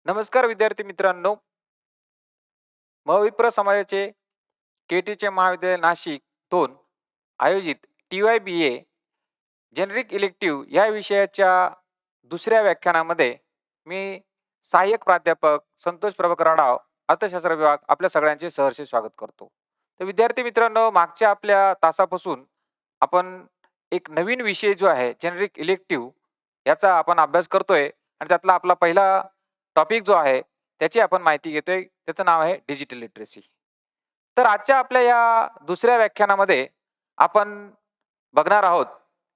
नमस्कार विद्यार्थी मित्रांनो. मविप्र समाजाचे केटीचे महाविद्यालय नाशिक 2 आयोजित TYBA जेनेरिक इलेक्टिव्ह या विषयाच्या दुसऱ्या व्याख्यानामध्ये मी सहाय्यक प्राध्यापक संतोष प्रभाकर आढाव, अर्थशास्त्र विभाग आपल्या सगळ्यांचे सहर्ष स्वागत करतो. तर विद्यार्थी मित्रांनो, मागच्या आपल्या तासापासून आपण एक नवीन विषय जो आहे जेनेरिक इलेक्टिव्ह याचा आपण अभ्यास करतोय आणि त्यातला आपला पहिला टॉपिक जो आहे त्याची आपण माहिती घेतोय. त्याचं नाव आहे डिजिटल लिटरसी. तर आजच्या आपल्या या दुसऱ्या व्याख्यानामध्ये आपण बघणार आहोत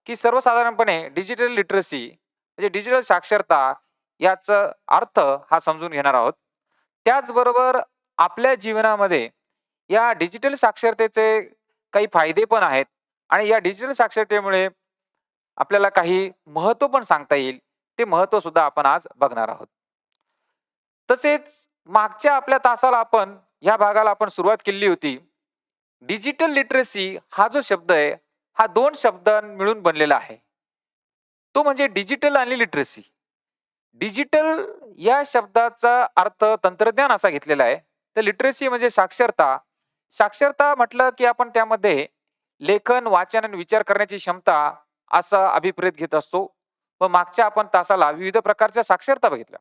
की सर्वसाधारणपणे डिजिटल लिटरसी म्हणजे डिजिटल साक्षरता याचा अर्थ हा समजून घेणार आहोत. त्याचबरोबर आपल्या जीवनामध्ये या डिजिटल साक्षरतेचे काही फायदे पण आहेत आणि या डिजिटल साक्षरतेमुळे आपल्याला काही महत्त्व पण सांगता येईल. ते महत्त्व सुद्धा आपण आज बघणार आहोत. तसेच मागच्या आपल्या तासाला आपण या भागाला आपण सुरुवात केली होती. डिजिटल लिटरसी हा जो शब्द आहे हा 2 शब्दां मिळून बनलेला आहे. तो म्हणजे डिजिटल आणि लिटरसी. डिजिटल या शब्दाचा अर्थ तंत्रज्ञान असा घेतलेला आहे. तर लिटरसी म्हणजे साक्षरता. साक्षरता म्हटलं की आपण त्यामध्ये लेखन, वाचन आणि विचार करण्याची क्षमता असा अभिप्रेत घेत असतो. व मागच्या आपण तासाला विविध प्रकारच्या साक्षरता बघितल्या.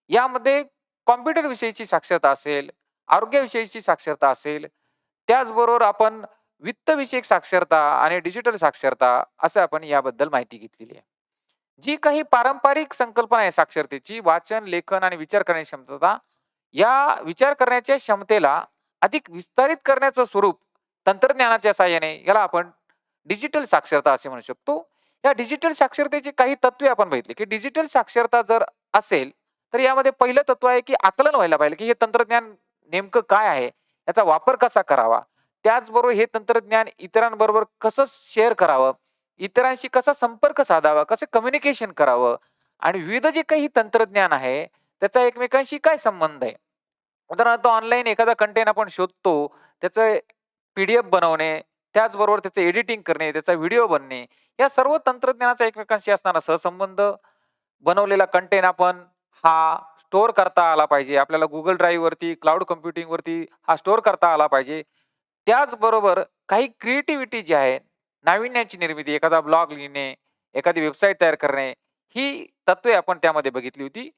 यामध्ये कॉम्प्युटर विषयीची साक्षरता असेल, आरोग्याविषयीची साक्षरता असेल, त्याचबरोबर आपण वित्तविषयक साक्षरता आणि डिजिटल साक्षरता असं आपण याबद्दल माहिती घेतलेली आहे. जी काही पारंपरिक संकल्पना आहे साक्षरतेची, वाचन, लेखन आणि विचार करण्याची क्षमता, या विचार करण्याच्या क्षमतेला अधिक विस्तारित करण्याचं स्वरूप तंत्रज्ञानाच्या साहाय्याने याला आपण डिजिटल साक्षरता असे म्हणू शकतो. या डिजिटल साक्षरतेची काही तत्वे आपण बघितली की डिजिटल साक्षरता जर असेल तर यामध्ये पहिलं तत्व आहे की आकलन व्हायला पाहिजे की हे तंत्रज्ञान नेमकं काय आहे, याचा वापर कसा करावा, त्याचबरोबर हे तंत्रज्ञान इतरांबरोबर कसं शेअर करावं, इतरांशी कसा संपर्क साधावा, कसं कम्युनिकेशन करावं आणि विविध जे काही तंत्रज्ञान आहे त्याचा एकमेकांशी काय संबंध आहे. उदाहरणार्थ ऑनलाईन एखादा कंटेंट आपण शोधतो, त्याचं PDF बनवणे, त्याचबरोबर त्याचं एडिटिंग करणे, त्याचा व्हिडिओ बनणे, या सर्व तंत्रज्ञानाचा एकमेकांशी असणारा सहसंबंध, बनवलेला कंटेंट आपण हा स्टोअर करता आला पाहिजे. आपल्याला Google ड्राईव्हवरती, क्लाउड कम्प्युटिंगवरती हा स्टोअर करता आला पाहिजे. त्याचबरोबर काही क्रिएटिव्हिटी जी आहे, नाविन्याची निर्मिती, एखादा ब्लॉग लिहिणे, एखादी वेबसाईट तयार करणे, ही तत्वे आपण त्यामध्ये बघितली होती.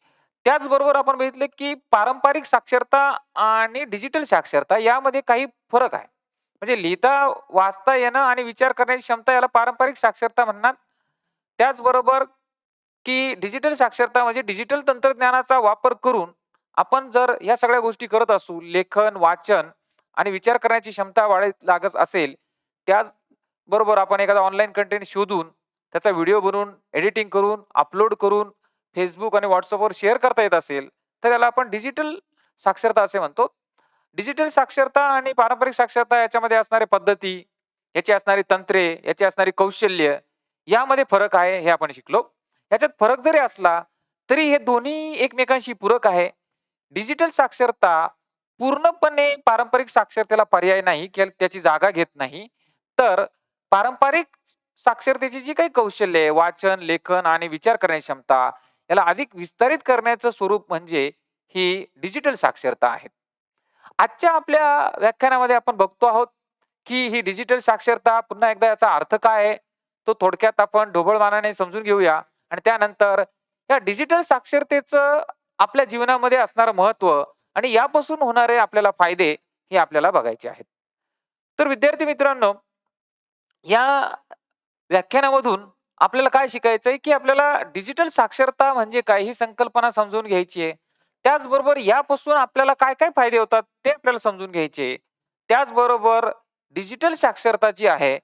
त्याचबरोबर आपण बघितले की पारंपरिक साक्षरता आणि डिजिटल साक्षरता यामध्ये काही फरक आहे. म्हणजे लिहिता, वाचता येणं आणि विचार करण्याची क्षमता याला पारंपरिक साक्षरता म्हणतात. त्याचबरोबर की डिजिटल साक्षरता म्हणजे डिजिटल तंत्रज्ञानाचा वापर करून आपण जर या सगळ्या गोष्टी करत असू, लेखन, वाचन आणि विचार करण्याची क्षमता वाढत लागत असेल, त्याचबरोबर आपण एखादा ऑनलाईन कंटेंट शोधून, त्याचा व्हिडिओ बनवून, एडिटिंग करून, अपलोड करून Facebook आणि WhatsAppवर शेअर करता येत असेल, तर याला आपण डिजिटल साक्षरता असे म्हणतो. डिजिटल साक्षरता आणि पारंपरिक साक्षरता याच्यामध्ये असणाऱ्या पद्धती, याची असणारी तंत्रे, याची असणारी कौशल्य यामध्ये फरक आहे हे आपण शिकलो. याच्यात फरक जरी असला तरी हे दोन्ही एकमेकांशी पूरक आहे. डिजिटल साक्षरता पूर्णपणे पारंपरिक साक्षरतेला पर्याय नाही किंवा त्याची जागा घेत नाही. तर पारंपरिक साक्षरतेची जी काही कौशल्य आहे, वाचन, लेखन आणि विचार करण्याची क्षमता, याला अधिक विस्तारित करण्याचं स्वरूप म्हणजे ही डिजिटल साक्षरता आहे. आजच्या आपल्या व्याख्यानामध्ये आपण बघतो आहोत की ही डिजिटल साक्षरता, पुन्हा एकदा याचा अर्थ काय आहे तो थोडक्यात आपण ढोबळमानाने समजून घेऊया आणि त्यानंतर या डिजिटल साक्षरतेचं आपल्या जीवनामध्ये असणारं महत्त्व आणि यापासून होणारे आपल्याला फायदे हे आपल्याला बघायचे आहेत. तर विद्यार्थी मित्रांनो, या व्याख्यानामधून आपल्याला काय शिकायचं आहे की आपल्याला डिजिटल साक्षरता म्हणजे काय ही संकल्पना समजून घ्यायची आहे. त्याचबरोबर यापासून आपल्याला काय काय फायदे होतात ते आपल्याला समजून घ्यायचे. त्याचबरोबर डिजिटल साक्षरता जी आहे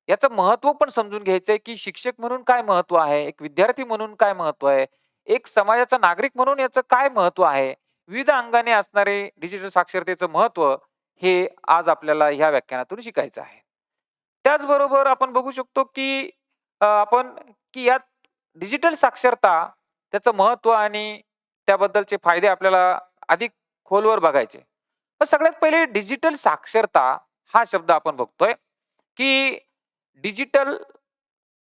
याचं महत्त्व पण समजून घ्यायचं आहे की शिक्षक म्हणून काय महत्त्व आहे, एक विद्यार्थी म्हणून काय महत्त्व आहे, एक समाजाचा नागरिक म्हणून याचं काय महत्त्व आहे. विविध अंगाने असणारे डिजिटल साक्षरतेचं महत्त्व हे आज आपल्याला ह्या व्याख्यानातून शिकायचं आहे. त्याचबरोबर आपण बघू शकतो की आपण की यात डिजिटल साक्षरता त्याचं महत्त्व आणि त्याबद्दलचे फायदे आपल्याला अधिक खोलवर बघायचे. तर सगळ्यात पहिले डिजिटल साक्षरता हा शब्द आपण बघतोय की डिजिटल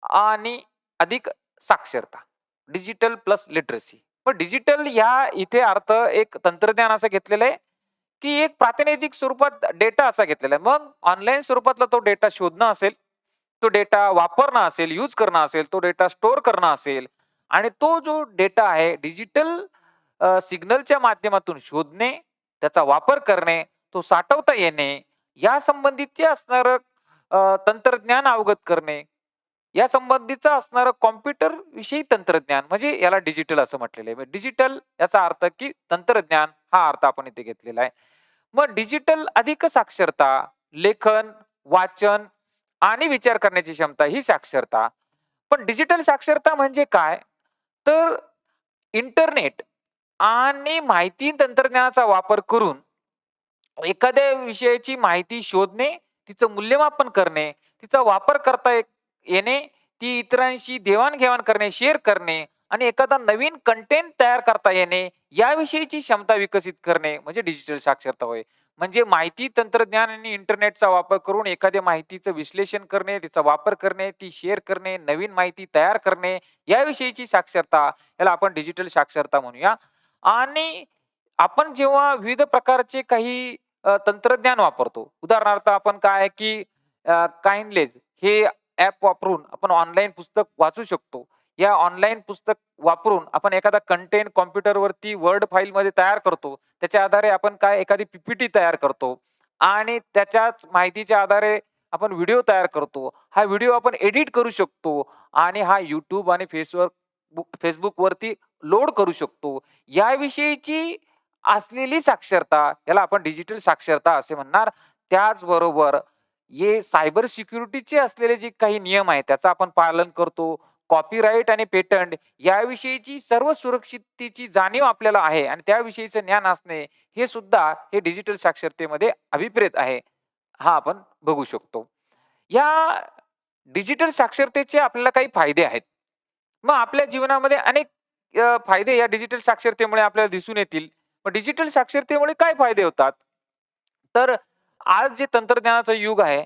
आणि अधिक साक्षरता. Digital plus literacy. पण डिजिटल ह्या इथे अर्थ एक तंत्रज्ञान असं घेतलेलं आहे, की एक प्रातिनिधिक स्वरूपात डेटा असा घेतलेला आहे. मग ऑनलाईन स्वरूपातला तो डेटा शोधणं असेल, तो डेटा वापरणं असेल, यूज करणं असेल, तो डेटा स्टोअर करणं असेल आणि तो जो डेटा आहे डिजिटल सिग्नलच्या माध्यमातून शोधणे, त्याचा वापर करणे, तो साठवता येणे, या संबंधितचे असणारं तंत्रज्ञान अवगत करणे, या संबंधीचं असणारं कॉम्प्युटर विषयी तंत्रज्ञान म्हणजे याला डिजिटल असं म्हटलेलं आहे. डिजिटल याचा अर्थ की तंत्रज्ञान हा अर्थ आपण इथे घेतलेला आहे. मग डिजिटल अधिक साक्षरता, लेखन, वाचन आणि विचार करण्याची क्षमता ही साक्षरता. पण डिजिटल साक्षरता म्हणजे काय? तर इंटरनेट आणि माहिती तंत्रज्ञानाचा वापर करून एखाद्या विषयाची माहिती शोधणे, तिचं मूल्यमापन करणे, तिचा वापर करता येणे, ती इतरांशी देवाण-घेवाण करणे, शेअर करणे आणि एखादा नवीन कंटेंट तयार करता येणे, याविषयीची क्षमता विकसित करणे म्हणजे डिजिटल साक्षरता होय. म्हणजे माहिती तंत्रज्ञान आणि इंटरनेटचा वापर करून एखाद्या माहितीचं विश्लेषण करणे, तिचा वापर करणे, ती शेअर करणे, नवीन माहिती तयार करणे, याविषयीची साक्षरता याला आपण डिजिटल साक्षरता म्हणूया. आणि आपण जेव्हा विविध प्रकारचे काही तंत्रज्ञान वापरतो. उदाहरणार्थ आपण काय आहे, की काइंडलेस हे ॲप वापरून आपण ऑनलाईन पुस्तक वाचू शकतो. या ऑनलाईन पुस्तक वापरून आपण एखादा कंटेंट कॉम्प्युटरवरती वर्ड फाईलमध्ये तयार करतो. त्याच्या आधारे आपण काय एखादी पी तयार करतो आणि त्याच्याच माहितीच्या आधारे आपण व्हिडिओ तयार करतो. हा व्हिडिओ आपण एडिट करू शकतो आणि हा YouTube आणि Facebookवरती लोड करू शकतो. याविषयीची असलेली साक्षरता याला आपण डिजिटल साक्षरता असे म्हणणार. त्याचबरोबर हे सायबर सिक्युरिटीचे असलेले जे काही नियम आहेत त्याचं आपण पालन करतो. कॉपीराईट आणि पेटंट याविषयीची सर्व सुरक्षिततेची जाणीव आपल्याला आहे आणि त्याविषयीचं ज्ञान असणे हे सुद्धा हे डिजिटल साक्षरतेमध्ये अभिप्रेत आहे. हा आपण बघू शकतो. या डिजिटल साक्षरतेचे आपल्याला काही फायदे आहेत. मग आपल्या जीवनामध्ये अनेक फायदे या डिजिटल साक्षरतेमुळे आपल्याला दिसून येतील. मग डिजिटल साक्षरतेमुळे काय फायदे होतात? तर आज जे तंत्रज्ञानाचं युग आहे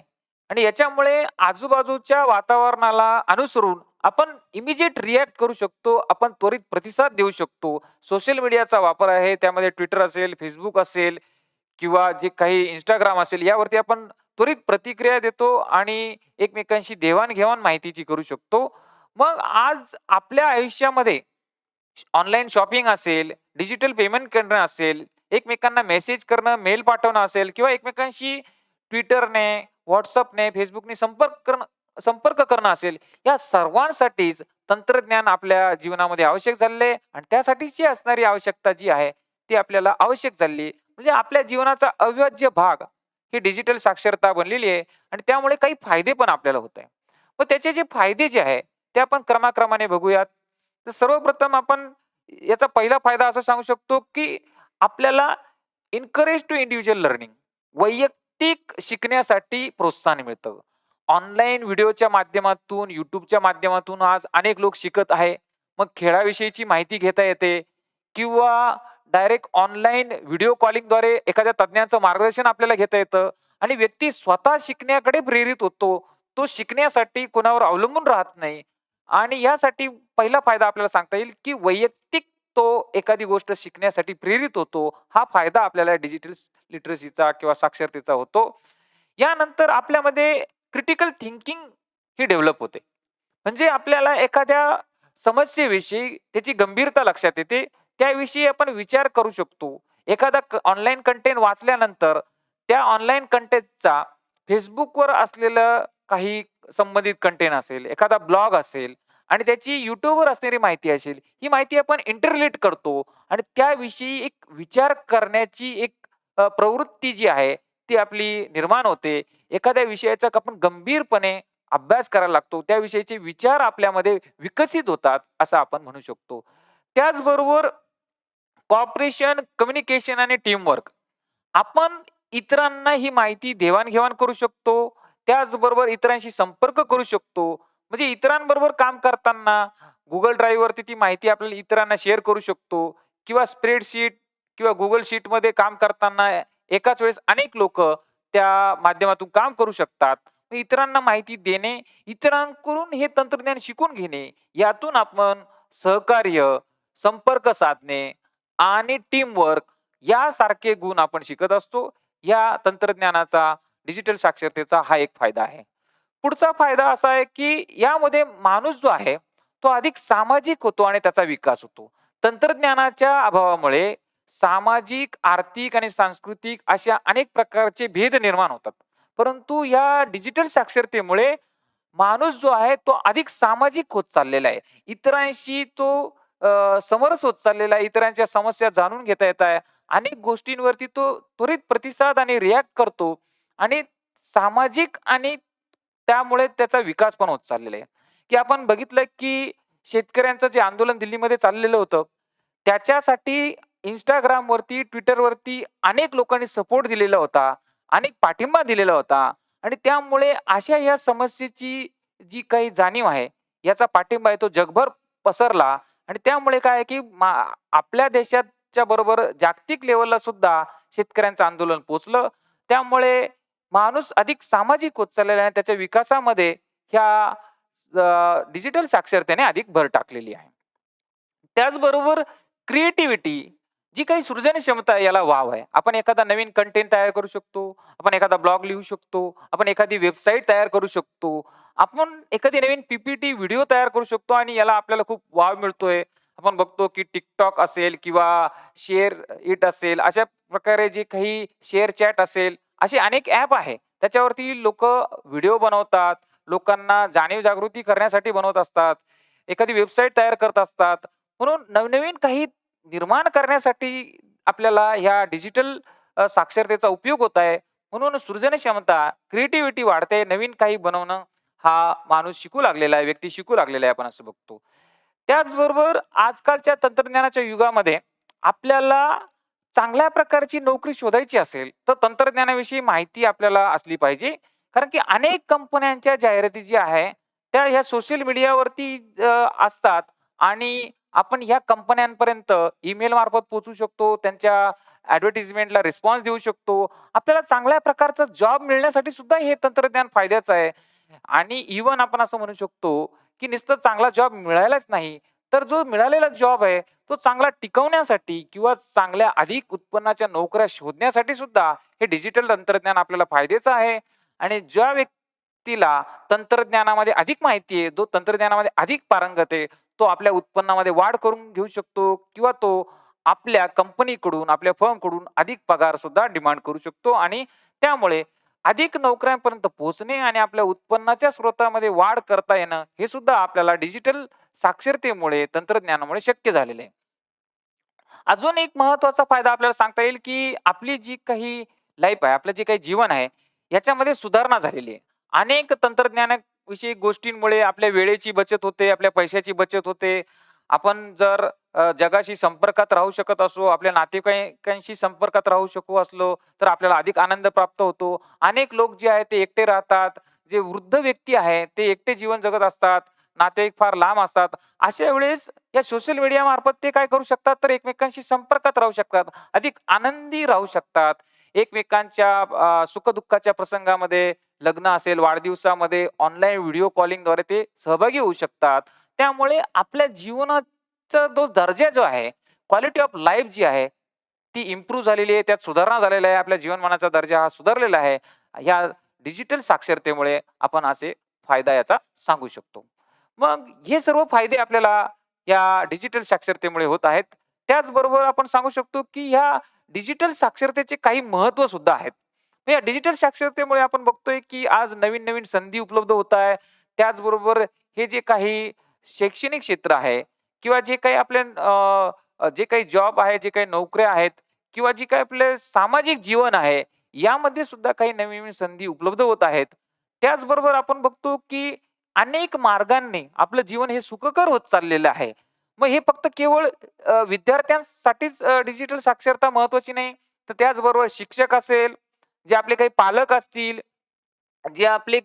आणि याच्यामुळे आजूबाजूच्या वातावरणाला अनुसरून आपण इमिजिएट रिएक्ट करू शकतो. आपण त्वरित प्रतिसाद देऊ शकतो. सोशल मीडियाचा वापर आहे. त्यामध्ये Twitter असेल, Facebook असेल किंवा जे काही Instagram असेल यावरती आपण त्वरित प्रतिक्रिया देतो आणि एकमेकांशी देवाण-घेवाण माहितीची करू शकतो. मग आज आपल्या आयुष्यामध्ये ऑनलाईन शॉपिंग असेल, डिजिटल पेमेंट करणं असेल, एकमेकांना मेसेज करणं, मेल पाठवणं असेल किंवा एकमेकांशी Twitterने, WhatsAppने, Facebookने संपर्क करणं असेल, या सर्वांसाठीच तंत्रज्ञान आपल्या जीवनामध्ये आवश्यक झालेलं आहे आणि त्यासाठीची असणारी आवश्यकता जी आहे, ती आपल्याला आवश्यक झाली. म्हणजे आपल्या जीवनाचा अविभाज्य भाग ही डिजिटल साक्षरता बनलेली आहे आणि त्यामुळे काही फायदे पण आपल्याला होत आहे. मग त्याचे जे फायदे जे आहे, ते आपण क्रमाक्रमाने बघूयात. तर सर्वप्रथम आपण याचा पहिला फायदा असा सांगू शकतो, की आपल्याला एन्करेज टू इंडिव्हिज्युअल लर्निंग वैयक्तिक शिकण्यासाठी प्रोत्साहन मिळतं. ऑनलाईन व्हिडिओच्या माध्यमातून, YouTubeच्या माध्यमातून आज अनेक लोक शिकत आहे. मग खेळाविषयीची माहिती घेता येते किंवा डायरेक्ट ऑनलाईन व्हिडिओ कॉलिंगद्वारे एखाद्या तज्ञाचं मार्गदर्शन आपल्याला घेता येतं आणि व्यक्ती स्वतः शिकण्याकडे प्रेरित होतो. तो शिकण्यासाठी कोणावर अवलंबून राहत नाही आणि यासाठी पहिला फायदा आपल्याला सांगता येईल, की वैयक्तिक तो एखादी गोष्ट शिकण्यासाठी प्रेरित होतो. हा फायदा आपल्याला डिजिटल लिटरसीचा किंवा साक्षरतेचा होतो. यानंतर आपल्यामध्ये क्रिटिकल थिंकिंग ही डेव्हलप होते. म्हणजे आपल्याला एखाद्या समस्येविषयी त्याची गंभीरता लक्षात येते. त्याविषयी आपण विचार करू शकतो. एखादा ऑनलाईन कंटेंट वाचल्यानंतर त्या ऑनलाईन कंटेंटचा Facebookवर असलेलं काही संबंधित कंटेंट असेल, एखादा ब्लॉग असेल आणि त्याची YouTubeवर असणारी माहिती असेल, ही माहिती आपण इंटरलेट करतो आणि त्याविषयी एक विचार करण्याची एक प्रवृत्ती जी आहे, ती आपली निर्माण होते. एखाद्या विषयाचा आपण गंभीरपणे अभ्यास करायला लागतो. त्याविषयीचे विचार आपल्यामध्ये विकसित होतात, असं आपण म्हणू शकतो. त्याचबरोबर कॉपरेशन, कम्युनिकेशन आणि टीमवर्क. आपण इतरांना ही माहिती देवाण-घेवाण करू शकतो. त्याचबरोबर इतरांशी संपर्क करू शकतो. म्हणजे इतरांबरोबर काम करताना Google ड्राईव्हवरती ती माहिती आपल्याला इतरांना शेअर करू शकतो किंवा स्प्रेडशीट किंवा Google शीटमध्ये काम करताना एकाच वेळेस अनेक लोकं त्या माध्यमातून काम करू शकतात. मग इतरांना माहिती देणे, इतरांकडून हे तंत्रज्ञान शिकून घेणे, यातून आपण सहकार्य, संपर्क साधणे आणि टीमवर्क यासारखे गुण आपण शिकत असतो. या तंत्रज्ञानाचा, डिजिटल साक्षरतेचा हा एक फायदा आहे. पुढचा फायदा असा आहे, की यामध्ये माणूस जो आहे, तो अधिक सामाजिक होतो आणि त्याचा विकास होतो. तंत्रज्ञानाच्या अभावामुळे सामाजिक, आर्थिक आणि सांस्कृतिक अशा अनेक प्रकारचे भेद निर्माण होतात. परंतु या डिजिटल साक्षरतेमुळे माणूस जो आहे, तो अधिक सामाजिक होत चाललेला आहे. इतरांशी तो समरस होत चाललेला आहे. इतरांच्या समस्या जाणून घेता येत आहे. अनेक गोष्टींवरती तो त्वरित प्रतिसाद आणि रिएक्ट करतो आणि सामाजिक आणि त्यामुळे त्याचा विकास पण होत चाललेला आहे. की आपण बघितलं की शेतकऱ्यांचं जे आंदोलन दिल्लीमध्ये चाललेलं होतं, त्याच्यासाठी Instagramवरती, Twitterवरती अनेक लोकांनी सपोर्ट दिलेला होता, अनेक पाठिंबा दिलेला होता आणि त्यामुळे अशा या समस्येची जी काही जाणीव आहे, याचा पाठिंबा आहे तो जगभर पसरला आणि त्यामुळे काय आहे की आपल्या देशाच्या बरोबर जागतिक लेव्हलला सुद्धा शेतकऱ्यांचं आंदोलन पोहोचलं. त्यामुळे माणूस अधिक सामाजिक होत चाललेला आहे आणि त्याच्या विकासामध्ये ह्या डिजिटल साक्षरतेने अधिक भर टाकलेली आहे. त्याचबरोबर क्रिएटिव्हिटी जी काही सृजन क्षमता आहे याला वाव आहे. आपण एखादा नवीन कंटेंट तयार करू शकतो. आपण एखादा ब्लॉग लिहू शकतो. आपण एखादी वेबसाईट तयार करू शकतो. आपण एखादी नवीन पी व्हिडिओ तयार करू शकतो आणि याला आपल्याला खूप वाव मिळतोय. आपण बघतो की TikTok असेल किंवा शेअर इट असेल, अशा प्रकारे जे काही शेअर चॅट असेल, असे अनेक ॲप आहे. त्याच्यावरती लोकं व्हिडिओ बनवतात. लोकांना जाणीव जागृती करण्यासाठी बनवत असतात. एखादी वेबसाईट तयार करत असतात. म्हणून नवनवीन काही निर्माण करण्यासाठी आपल्याला ह्या डिजिटल साक्षरतेचा उपयोग होत आहे. म्हणून सृजन क्षमता, क्रिएटिव्हिटी वाढते. नवीन काही बनवणं हा माणूस शिकू लागलेला आहे, व्यक्ती शिकू लागलेला आहे आपण असं बघतो. त्याचबरोबर आजकालच्या तंत्रज्ञानाच्या युगामध्ये आपल्याला चांगल्या प्रकारची नोकरी शोधायची असेल, तर तंत्रज्ञानाविषयी माहिती आपल्याला असली पाहिजे. कारण की अनेक कंपन्यांच्या जाहिराती जी आहे, त्या ह्या सोशल मीडियावरती असतात आणि आपण ह्या कंपन्यांपर्यंत ईमेल मार्फत पोहोचू शकतो. त्यांच्या ॲडव्हर्टाइजमेंटला रिस्पॉन्स देऊ शकतो. आपल्याला चांगल्या प्रकारचा जॉब मिळण्यासाठी सुद्धा हे तंत्रज्ञान फायद्याचं आहे. आणि इव्हन आपण असं म्हणू शकतो, की नुसतं चांगला जॉब मिळायलाच नाही, तर जो मिळालेला जॉब आहे, तो चांगला टिकवण्यासाठी किंवा चांगल्या अधिक उत्पन्नाच्या नोकऱ्या शोधण्यासाठी सुद्धा हे डिजिटल तंत्रज्ञान आपल्याला फायद्याचं आहे. आणि ज्या व्यक्तीला तंत्रज्ञानामध्ये अधिक माहिती आहे, जो तंत्रज्ञानामध्ये अधिक पारंगत आहे, तो आपल्या उत्पन्नामध्ये वाढ करून घेऊ शकतो किंवा तो आपल्या कंपनीकडून, आपल्या फर्मकडून अधिक पगार सुद्धा डिमांड करू शकतो आणि त्यामुळे अधिक नोकऱ्यांपर्यंत पोहोचणे आणि आपल्या उत्पन्नाच्या स्रोतामध्ये वाढ करता येणं, हे सुद्धा आपल्याला डिजिटल साक्षरतेमुळे, तंत्रज्ञानामुळे शक्य झालेलं आहे. अजून एक महत्त्वाचा फायदा आपल्याला सांगता येईल, की आपली जी काही लाईफ आहे, आपलं जे काही जीवन आहे, याच्यामध्ये सुधारणा झालेली आहे. अनेक तंत्रज्ञानाविषयी गोष्टींमुळे आपल्या वेळेची बचत होते, आपल्या पैशाची बचत होते. आपण जर जगाशी संपर्कात राहू शकत असू, आपल्या नातेवाईकांशी संपर्कात राहू शकू असलो, तर आपल्याला अधिक आनंद प्राप्त होतो. अनेक लोक जे आहेत ते एकटे राहतात. जे वृद्ध व्यक्ती आहेत, ते एकटे जीवन जगत असतात. नातेवाईक फार लांब असतात. अशा वेळेस या सोशल मीडिया मार्फत ते काय करू शकतात, तर एकमेकांशी संपर्कात राहू शकतात. अधिक आनंदी राहू शकतात. एकमेकांच्या सुख-दुःखाच्या प्रसंगामध्ये, लग्न असेल, वाढदिवसामध्ये ऑनलाईन व्हिडिओ कॉलिंगद्वारे ते सहभागी होऊ शकतात. त्यामुळे आपल्या जीवनाचा जो दर्जा जो आहे, क्वालिटी ऑफ लाईफ जी आहे, ती इम्प्रूव्ह झालेली आहे. त्यात सुधारणा झालेला आहे. आपल्या जीवनमानाचा दर्जा हा सुधारलेला आहे. ह्या डिजिटल साक्षरतेमुळे आपण असे फायदा याचा सांगू शकतो. मग हे सर्व फायदे आपल्याला या डिजिटल साक्षरतेमुळे होत आहेत. त्याचबरोबर आपण सांगू शकतो, की ह्या डिजिटल साक्षरतेचे काही महत्त्व सुद्धा आहेत. तर या डिजिटल साक्षरतेमुळे आपण बघतोय, की आज नवीन-नवीन संधी उपलब्ध होत आहे. त्याचबरोबर हे जे काही शैक्षणिक क्षेत्र आहे किंवा जे काही आपले जे काही जॉब आहे, जे काही नोकऱ्या आहेत किंवा जे काही आपले सामाजिक जीवन आहे, यामध्ये सुद्धा काही नवीन-नवीन संधी उपलब्ध होत आहेत. त्याचबरोबर आपण बघतो, की अनेक मार्गांनी आपलं जीवन हे सुखकर होत चाललेलं आहे. मग हे फक्त केवळ विद्यार्थ्यांसाठीच डिजिटल साक्षरता महत्त्वाची नाही, तर त्याचबरोबर शिक्षक असेल, जे आपले काही पालक असतील, जे आपले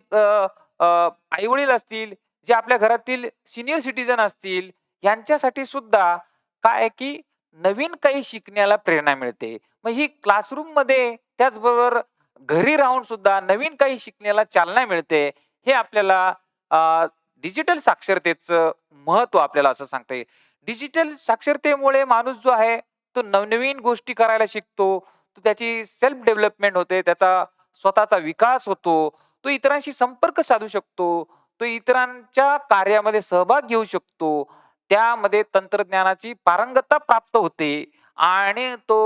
आई-वडील असतील, जे आपल्या घरातील सीनियर सिटिझन असतील, यांच्यासाठी सुद्धा काय आहे, की नवीन काही शिकण्याला प्रेरणा मिळते. मग ही क्लासरूममध्ये त्याचबरोबर घरी राहून सुद्धा नवीन काही शिकण्याला चालना मिळते. हे आपल्याला डिजिटल साक्षरतेचं महत्त्व आपल्याला असं सांगता येईल. डिजिटल साक्षरतेमुळे माणूस जो आहे, तो नवनवीन गोष्टी करायला शिकतो. तो त्याची सेल्फ डेव्हलपमेंट होते. त्याचा स्वतःचा विकास होतो. तो इतरांशी संपर्क साधू शकतो. तो इतरांच्या कार्यामध्ये सहभाग घेऊ शकतो. त्यामध्ये तंत्रज्ञानाची पारंगतता प्राप्त होते आणि तो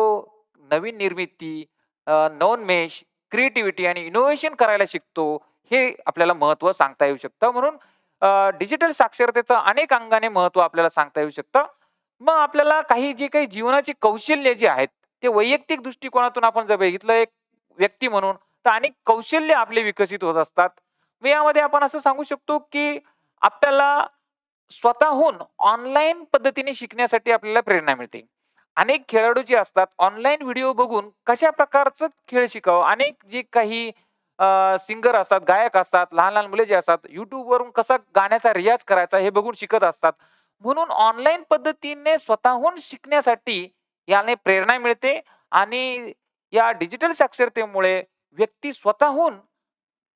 नवीन निर्मिती, नवोन्मेष, क्रिएटिव्हिटी आणि इनोव्हेशन करायला शिकतो. हे आपल्याला महत्त्व सांगता येऊ शकतं. म्हणून डिजिटल साक्षरतेचं अनेक अंगाने महत्त्व आपल्याला सांगता येऊ शकतं. मग आपल्याला जे काही जीवनाची कौशल्य जी आहेत, ते वैयक्तिक दृष्टिकोनातून आपण जर बघितलं एक व्यक्ती म्हणून, तर अनेक कौशल्य आपले विकसित होत असतात. मग यामध्ये आपण असं सांगू शकतो, की आपल्याला स्वतःहून ऑनलाईन पद्धतीने शिकण्यासाठी आपल्याला प्रेरणा मिळते. अनेक खेळाडू जे असतात ऑनलाईन व्हिडिओ बघून कशा प्रकारचं खेळ शिकावं, अनेक जे काही सिंगर असतात, गायक असतात, लहान-लहान मुले जे असतात, YouTubeवरून कसा गाण्याचा रियाज करायचा हे बघून शिकत असतात. म्हणून ऑनलाईन पद्धतीने स्वतःहून शिकण्यासाठी याने प्रेरणा मिळते आणि या डिजिटल साक्षरतेमुळे व्यक्ती स्वतःहून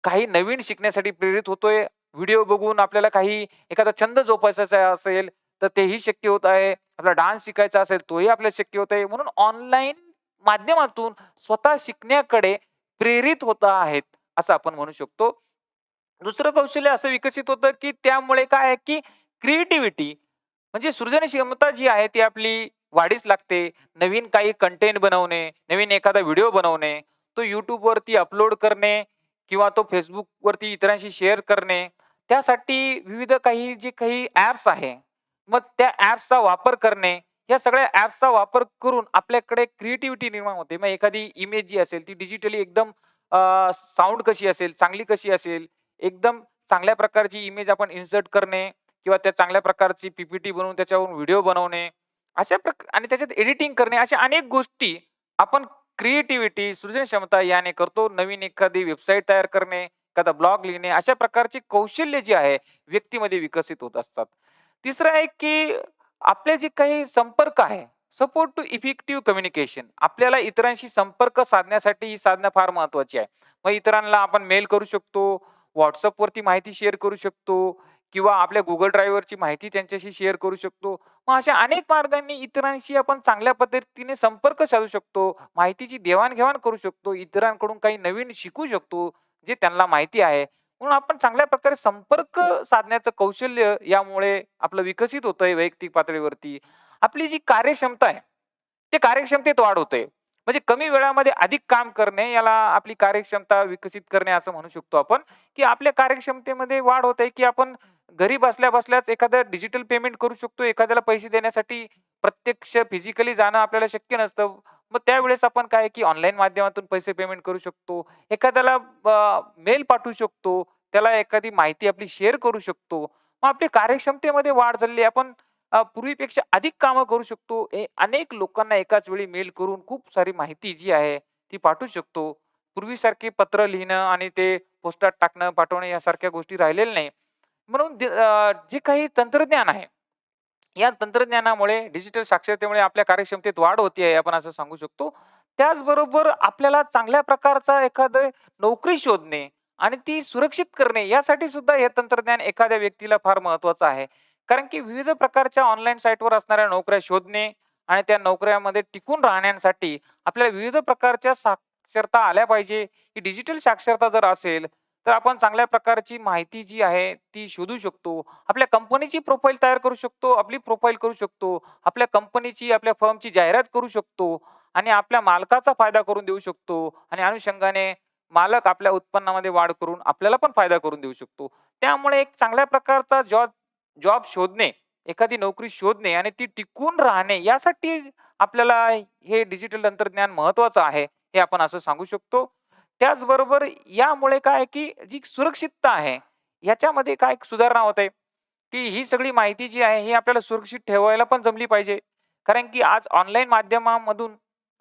काही नवीन शिकण्यासाठी प्रेरित होतोय. व्हिडिओ बघून आपल्याला काही एखादा छंद जोपासायचा असेल, तर तेही शक्य होत आहे. आपला डान्स शिकायचा असेल, तोही आपल्याला शक्य होत आहे. म्हणून ऑनलाईन माध्यमातून स्वतः शिकण्याकडे प्रेरित होत आहेत, असं आपण म्हणू शकतो. दुसरं कौशल्य असं विकसित होतं, की त्यामुळे काय आहे, की क्रिएटिव्हिटी म्हणजे सृजनशीलता जी आहे ती आपली वाढीस लागते. नवीन काही कंटेंट बनवणे, नवीन एखादा व्हिडिओ बनवणे, तो YouTubeवरती अपलोड करणे किंवा तो Facebookवरती इतरांशी शेअर करणे. त्यासाठी विविध जे काही ॲप्स आहे, मग त्या ॲप्सचा वापर करणे. या सगळ्या ॲप्सचा वापर करून आपल्याकडे क्रिएटिव्हिटी निर्माण होते. मग एखादी इमेज जी असेल ती डिजिटली एकदम साउंड कशी असेल, चांगली कशी असेल, एकदम चांगल्या प्रकारची इमेज आपण इन्सर्ट करणे किंवा त्या चांगल्या प्रकारची पी बनवून त्याच्यावरून व्हिडिओ बनवणे, आणि त्याच्यात एडिटिंग करणे, अशा अनेक गोष्टी आपण क्रिएटिव्हिटी, सृजन क्षमता याने करतो. नवीन एखादी वेबसाईट तयार करणे, एखादा ब्लॉग लिहिणे, अशा प्रकारची कौशल्य जी आहे व्यक्तीमध्ये विकसित होत असतात. तिसरं आहे की आपले जे काही संपर्क आहे, सपोर्ट टू इफेक्टिव्ह कम्युनिकेशन. आपल्याला इतरांशी संपर्क साधण्यासाठी ही साधनं फार महत्त्वाची आहे. मग इतरांना आपण मेल करू शकतो, WhatsAppवरती माहिती शेअर करू शकतो किंवा आपल्या Google ड्राईव्हवरची माहिती त्यांच्याशी शेअर करू शकतो. मग अशा अनेक मार्गांनी इतरांशी आपण चांगल्या पद्धतीने संपर्क साधू शकतो. माहितीची देवाण-घेवाण करू शकतो. इतरांकडून काही नवीन शिकू शकतो, जे त्यांना माहिती आहे. म्हणून आपण चांगल्या प्रकारे संपर्क साधण्याचं कौशल्य यामुळे आपलं विकसित होतंय वैयक्तिक पातळीवरती. आपली जी कार्यक्षमता आहे, ते कार्यक्षमतेत वाढ होते. म्हणजे कमी वेळामध्ये अधिक काम करणे, याला आपली कार्यक्षमता विकसित करणे असं म्हणू शकतो आपण, की आपल्या कार्यक्षमतेमध्ये वाढ होते, की आपण घरी बसल्या-बसल्याच एखादं डिजिटल पेमेंट करू शकतो. एखाद्याला पैसे देण्यासाठी प्रत्यक्ष फिजिकली जाणं आपल्याला शक्य नसतं. मग त्यावेळेस आपण काय, की ऑनलाईन माध्यमातून पैसे पेमेंट करू शकतो. एखाद्याला मेल पाठवू शकतो. त्याला एखादी माहिती आपली शेअर करू शकतो. मग आपली कार्यक्षमतेमध्ये वाढ झालेली आहे. आपण पूर्वीपेक्षा अधिक कामं करू शकतो. अनेक लोकांना एकाच वेळी मेल करून खूप सारी माहिती जी आहे ती पाठवू शकतो. पूर्वीसारखे पत्र लिहिणं आणि ते पोस्टात टाकणं, पाठवणं यासारख्या गोष्टी राहिलेल्या नाही. म्हणून जे काही तंत्रज्ञान आहे, या तंत्रज्ञानामुळे डिजिटल साक्षरतेमुळे आपल्या कार्यक्षमतेत वाढ होते आहे, आपण असं सांगू शकतो. त्याचबरोबर आपल्याला चांगल्या प्रकारचा एखादी नोकरी शोधणे आणि ती सुरक्षित करणे यासाठी सुद्धा हे तंत्रज्ञान एखाद्या व्यक्तीला फार महत्त्वाचं आहे. कारण की विविध प्रकारच्या ऑनलाईन साइटवर असणाऱ्या नोकऱ्या शोधणे आणि त्या नोकऱ्यामध्ये टिकून राहण्यासाठी आपल्याला विविध प्रकारच्या साक्षरता आल्या पाहिजे. ही डिजिटल साक्षरता जर असेल, तर आपण चांगल्या प्रकारची माहिती जी आहे ती शोधू शकतो. आपल्या कंपनीची प्रोफाईल तयार करू शकतो, आपली प्रोफाईल करू शकतो. आपल्या कंपनीची, आपल्या फर्मची जाहिरात करू शकतो आणि आपल्या मालकाचा फायदा करून देऊ शकतो आणि अनुषंगाने मालक आपल्या उत्पन्नामध्ये वाढ करून आपल्याला पण फायदा करून देऊ शकतो. त्यामुळे एक चांगल्या प्रकारचा जॉब जॉब शोधणे, एखादी नोकरी शोधणे आणि ती टिकून राहणे यासाठी आपल्याला हे डिजिटल तंत्रज्ञान महत्त्वाचं आहे, हे आपण असं सांगू शकतो. त्याचबरोबर यामुळे काय आहे, की जी सुरक्षितता आहे, ह्याच्यामध्ये काय सुधारणा होत आहे, की ही सगळी माहिती जी आहे, ही आपल्याला सुरक्षित ठेवायला पण जमली पाहिजे. कारण की आज ऑनलाईन माध्यमामधून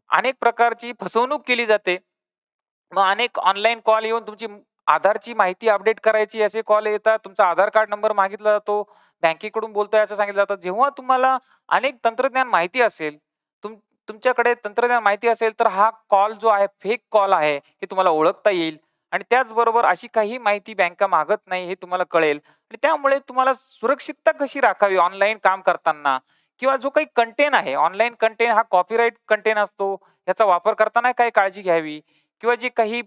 अनेक प्रकारची फसवणूक केली जाते. मग अनेक ऑनलाईन कॉल येऊन तुमची आधारची माहिती अपडेट करायची असे कॉल येतात. तुमचा आधार कार्ड नंबर मागितला जातो. बँकेकडून बोलतोय असं सांगितलं जातं. जेव्हा तुम्हाला अनेक तंत्रज्ञान माहिती असेल, तुम तुमच्याकडे तंत्रज्ञान माहिती असेल, तर हा कॉल जो आहे फेक कॉल आहे, हे तुम्हाला ओळखता येईल आणि त्याचबरोबर अशी काही माहिती बँका मागत नाही हे तुम्हाला कळेल आणि त्यामुळे तुम्हाला सुरक्षितता कशी राखावी ऑनलाईन काम करताना किंवा जो काही कंटेंट आहे, ऑनलाईन कंटेंट हा कॉपीराईट कंटेंट असतो. याचा वापर करताना काय काळजी घ्यावी किंवा जे काही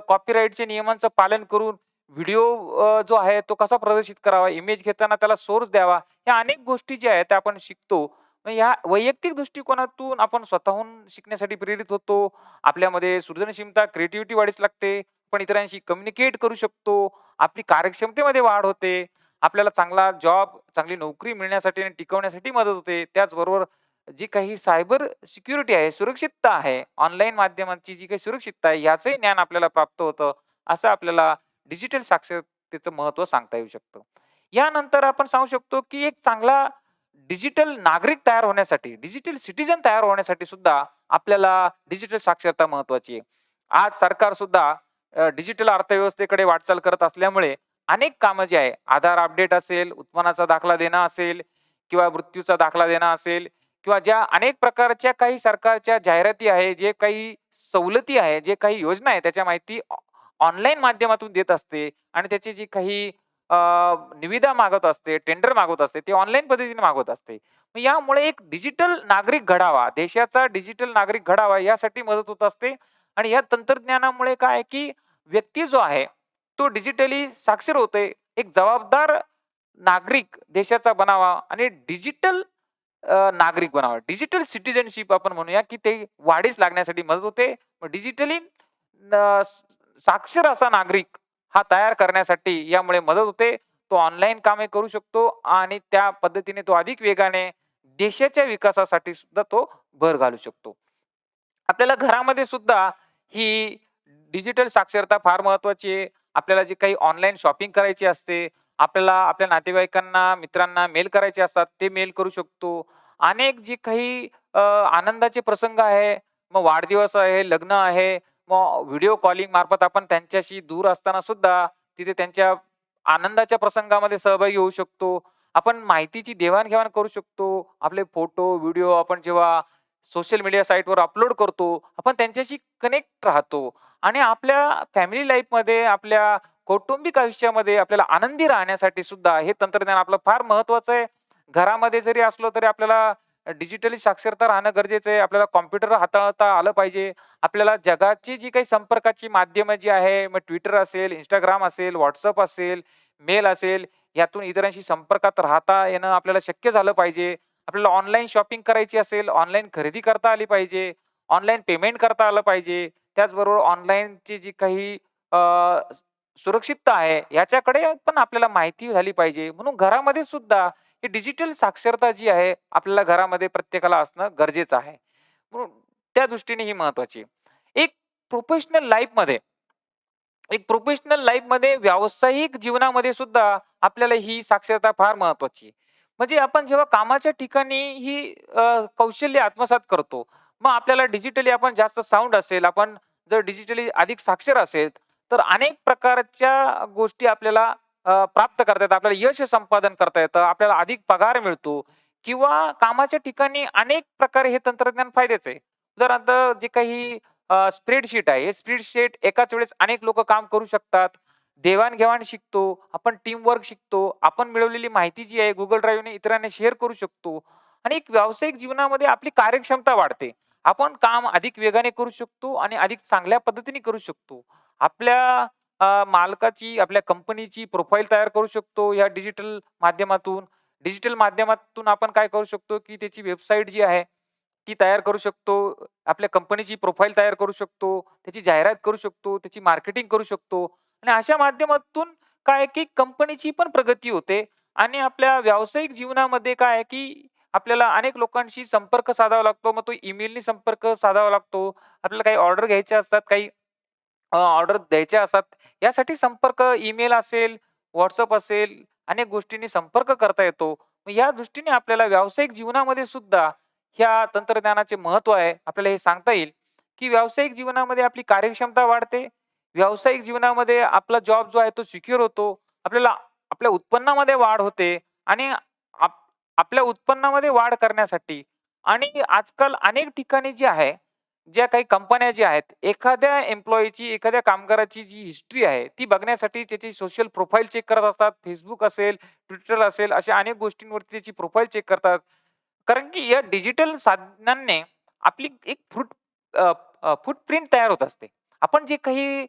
कॉपीराईटच्या नियमांचं पालन करून व्हिडिओ जो आहे तो कसा प्रदर्शित करावा, इमेज घेताना त्याला सोर्स द्यावा, या अनेक गोष्टी ज्या आहेत त्या आपण शिकतो. मग या वैयक्तिक दृष्टिकोनातून आपण स्वतःहून शिकण्यासाठी प्रेरित होतो. आपल्यामध्ये सृजनशीलता, क्रिएटिव्हिटी वाढीस लागते. आपण इतरांशी कम्युनिकेट करू शकतो. आपली कार्यक्षमतेमध्ये वाढ होते. आपल्याला चांगला जॉब, चांगली नोकरी मिळण्यासाठी आणि टिकवण्यासाठी मदत होते. त्याचबरोबर जी काही सायबर सिक्युरिटी आहे, सुरक्षितता आहे, ऑनलाईन माध्यमांची जी काही सुरक्षितता आहे, याचंही ज्ञान आपल्याला प्राप्त होतं. असं आपल्याला डिजिटल साक्षरतेचं महत्त्व सांगता येऊ शकतं. यानंतर आपण सांगू शकतो, की एक चांगला डिजिटल नागरिक तयार होण्यासाठी, डिजिटल सिटिझन तयार होण्यासाठी सुद्धा आपल्याला डिजिटल साक्षरता महत्त्वाची आहे. आज सरकार सुद्धा डिजिटल अर्थव्यवस्थेकडे वाटचाल करत असल्यामुळे अनेक कामं जी आहे, आधार अपडेट असेल, उत्पन्नाचा दाखला देणं असेल किंवा मृत्यूचा दाखला देणं असेल किंवा ज्या अनेक प्रकारच्या काही सरकारच्या जाहिराती आहे, जे काही सवलती आहे, जे काही योजना आहे, त्याच्या माहिती ऑनलाईन माध्यमातून देत असते आणि त्याची जी काही अ, निविदा मागत असते, टेंडर मागवत असते, ते ऑनलाईन पद्धतीने मागवत असते. मग यामुळे एक डिजिटल नागरिक घडावा, देशाचा डिजिटल नागरिक घडावा यासाठी मदत होत असते आणि या तंत्रज्ञानामुळे काय आहे, की व्यक्ती जो आहे, तो डिजिटली साक्षर होतोय. एक जबाबदार नागरिक देशाचा बनावा आणि डिजिटल नागरिक बनावा. डिजिटल सिटिझनशिप आपण म्हणूया, की ते वाढीस लागण्यासाठी मदत होते. मग डिजिटली साक्षर असा नागरिक हा तयार करण्यासाठी यामुळे मदत होते. तो ऑनलाईन कामे करू शकतो आणि त्या पद्धतीने तो अधिक वेगाने देशाच्या विकासासाठी सुद्धा तो भर घालू शकतो. आपल्याला घरामध्ये सुद्धा ही डिजिटल साक्षरता फार महत्त्वाची आहे. आपल्याला जे काही ऑनलाईन शॉपिंग करायची असते, आपल्याला आपल्या नातेवाईकांना, मित्रांना मेल करायचे असतात, ते मेल करू शकतो. अनेक जे काही आनंदाचे प्रसंग आहे, मग वाढदिवस आहे, लग्न आहे, मग व्हिडिओ कॉलिंग मार्फत आपण त्यांच्याशी दूर असताना सुद्धा तिथे त्यांच्या आनंदाच्या प्रसंगामध्ये सहभागी होऊ शकतो. आपण माहितीची देवाण करू शकतो. आपले फोटो, व्हिडिओ आपण जेव्हा सोशल मीडिया साइटवर अपलोड करतो, आपण त्यांच्याशी कनेक्ट राहतो आणि आपल्या फॅमिली लाईफमध्ये, आपल्या कौटुंबिक आयुष्यामध्ये आपल्याला आनंदी राहण्यासाठी सुद्धा हे तंत्रज्ञान आपलं फार महत्त्वाचं आहे. घरामध्ये जरी असलो तरी आपल्याला डिजिटली साक्षरता राहणं गरजेचं आहे. आपल्याला कॉम्प्युटर हाताळता आलं पाहिजे. आपल्याला जगाची जी काही संपर्काची माध्यमं जी आहे, मग Twitter असेल, Instagram असेल, WhatsApp असेल, मेल असेल, यातून इतरांशी संपर्कात राहता येणं आपल्याला शक्य झालं पाहिजे. आपल्याला ऑनलाईन शॉपिंग करायची असेल, ऑनलाईन खरेदी करता आली पाहिजे, ऑनलाईन पेमेंट करता आलं पाहिजे. त्याचबरोबर ऑनलाईनची जी काही अ, सुरक्षितता आहे, याच्याकडे पण आपल्याला माहिती झाली पाहिजे. म्हणून घरामध्ये सुद्धा ही डिजिटल साक्षरता जी आहे, आपल्याला घरामध्ये प्रत्येकाला असणं गरजेचं आहे. म्हणून त्या दृष्टीने ही महत्त्वाची आहे. प्रोफेशनल लाईफमध्ये प्रोफेशनल लाईफमध्ये व्यावसायिक जीवनामध्ये सुद्धा आपल्याला ही साक्षरता फार महत्त्वाची आहे. म्हणजे आपण जेव्हा कामाच्या ठिकाणी ही कौशल्य आत्मसात करतो, मग आपल्याला डिजिटली आपण जास्त साउंड असेल, आपण जर डिजिटली अधिक साक्षर असेल, तर अनेक प्रकारच्या गोष्टी आपल्याला प्राप्त करता येतात. आपल्याला यश संपादन करता येतं, आपल्याला अधिक पगार मिळतो किंवा कामाच्या ठिकाणी अनेक प्रकारे हे तंत्रज्ञान फायद्याचं आहे. उदाहरणार्थ जे काही स्प्रेडशीट आहे. हे स्प्रेडशीट एकाच वेळेस अनेक लोकं काम करू शकतात. देवाण-घेवाण शिकतो, आपण टीमवर्क शिकतो, आपण मिळवलेली माहिती जी आहे Google ड्राईव्हने इतरांना शेअर करू शकतो आणि एक व्यावसायिक जीवनामध्ये आपली कार्यक्षमता वाढते. आपण काम अधिक वेगाने करू शकतो आणि अधिक चांगल्या पद्धतीने करू शकतो. आपल्या मालकाची, आपल्या कंपनीची प्रोफाईल तयार करू शकतो या डिजिटल माध्यमातून. डिजिटल माध्यमातून आपण काय करू शकतो, की त्याची वेबसाईट जी आहे, ती तयार करू शकतो. आपल्या कंपनीची प्रोफाईल तयार करू शकतो, त्याची जाहिरात करू शकतो, त्याची मार्केटिंग करू शकतो आणि अशा माध्यमातून काय आहे, की कंपनीची पण प्रगती होते आणि आपल्या व्यावसायिक जीवनामध्ये काय आहे, की आपल्याला अनेक लोकांशी संपर्क साधावा लागतो. मग तो ईमेलनी संपर्क साधावा लागतो. आपल्याला काही ऑर्डर घ्यायच्या असतात, काही ऑर्डर द्यायच्या असतात. यासाठी संपर्क ईमेल असेल, WhatsApp असेल, अनेक गोष्टींनी संपर्क करता येतो. मग या दृष्टीने आपल्याला व्यावसायिक जीवनामध्ये सुद्धा ह्या तंत्रज्ञानाचे महत्त्व आहे. आपल्याला हे सांगता येईल, की व्यावसायिक जीवनामध्ये आपली कार्यक्षमता वाढते. व्यावसायिक जीवनामध्ये आपला जॉब जो आहे तो सिक्युअर होतो. आपल्याला आपल्या उत्पन्नामध्ये वाढ होते आणि आप आपल्या उत्पन्नामध्ये वाढ करण्यासाठी आणि आजकाल अनेक ठिकाणी जे आहे, ज्या काही कंपन्या ज्या आहेत, एखाद्या एम्प्लॉयीची, एखाद्या कामगाराची जी हिस्ट्री आहे, ती बघण्यासाठी त्याची सोशल प्रोफाइल चेक करत असतात. Facebook असेल, Twitter असेल, अशा अनेक गोष्टींवरती त्याची प्रोफाइल चेक करतात. कारण की या डिजिटल साधनांनी आपली एक फूटप्रिंट तयार होत असते. आपण जे काही